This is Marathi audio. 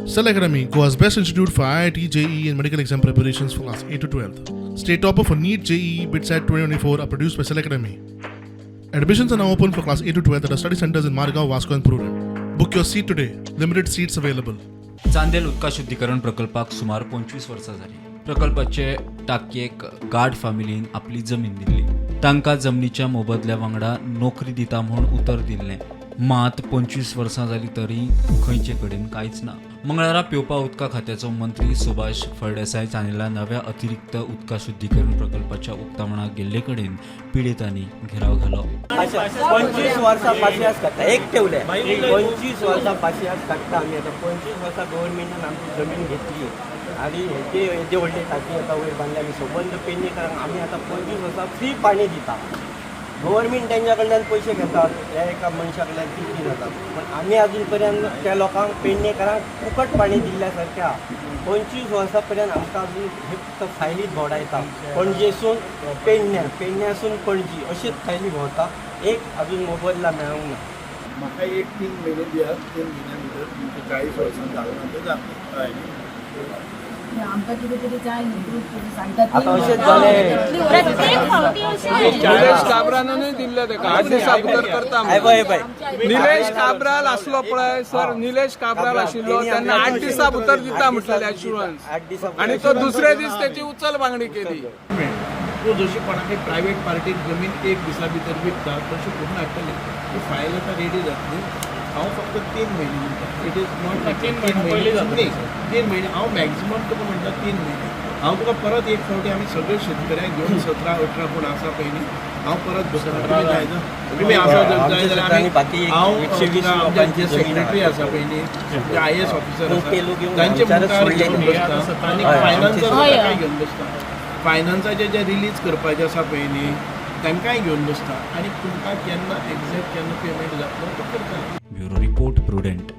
Cell Academy, Goa's best institute for IIT, JEE and medical exam preparations for class 8 to 12th. State topper for NEET, JEE, BITSAT 2024 are produced by Cell Academy. Admissions are now open for class 8 to 12th at our study centers in Margao, Vasco and Prudent. Book your seat today. Limited seats available. Chandel उदका शुद्धीकरण प्रकल्पाक सुमार 25 वर्सां जाली. प्रकल्पाचे टाकयेक गाड फामिलीन आपली जमीन दिल्ली. तांकां जमनीच्या मोबदल्या वांगडा नोकरी दिता म्हूण उतर दिल्लें. मात 25 वर्सां जाली तरी खंयचे कडेन कांयच ना. मंगळारा पेवपा उदका खात्याचो मंत्री सुभाष फळदेसाय चांदेला नव्या अतिरिक्त उदका शुद्धीकरण प्रकल्पाच्या उक्तावणाक गेल्ले कडेन पिडितांनी घेराव घालो. 25 वर्सां पाशयास काडटा एक ठेवले 25 वर्सां पाशयास काडटा आमी आतां 25 वर्सां गव्हर्मेंटान आमची जमीन घेतली आनी येदे व्हडले टाकी आतां वयर बांदल्या आमी सबंद पेडणेकारांक आमी आतां 25 वर्सां फ्री पाणी दिता. गव्हर्मेंट तेंच्या कडल्यान पयशे घेतात त्या एका मनशा कडल्यान कितली जातात पण आमी अजून पर्यंत त्या लोकांक पेडणेकारांक फुकट पाणी दिल्ल्या सारक्या 25 वर्सां पर्यंत आमकां अजून फक्त फायलीच भोंवडायता. पणजेसून पेडण्यासून पणजी अशीच फायली भोंवता. एक अजून मोबदला मेळोंक ना. म्हाका एक 3 म्हयने दियात 3 म्हयन्या भितर तुमचे 40 वर्सां जालें जाता. आमकां कितें तरी जाय न्ही सांगतात आतां अशेंच जालें. निलेश काब्रानूय दिल्ले तेका 8 दिसा भितर करता. निलेश काब्राल आसलो पळय सर, निलेश काब्राल आशिल्लो तेन्ना 8 दिसा भितर दिता म्हटलेले एश्युरन्स आनी तो दुसरे दीस तेची उचल मागणी केली. तो जशी कोणाकय प्रायवेट पार्टीक जमीन 1 दिसा भितर विकता तशी करून हाडटली. ती फायल आतां रेडी जातली. हांव फक्त 3 म्हयने दिता. इट इज नॉट 3 म्हयने 3 म्हयने हांव मॅक्झिमम तुका म्हणटा 3 म्हयने. हांव तुका परत एक फावटी आमी सगळे शेतकऱ्यांक घेवन 17-18 कोण आसा पळय न्ही हांव परत बसता. तुमी आमकां जाय जाल्यार हांव आमचे सेक्रेटरी आसा पळय न्ही IAS ऑफिसर आसा तांचे मुखार घेवन बसता आनी फायनान्साक घेवन बसता. फायनान्साचे जे रिलीज करपाचें आसा पळय न्ही तांकांय घेवन बसता आनी तुमकां केन्ना एक्झॅक्ट केन्ना पेमेंट जातलो तो करता. Bureau report prudent.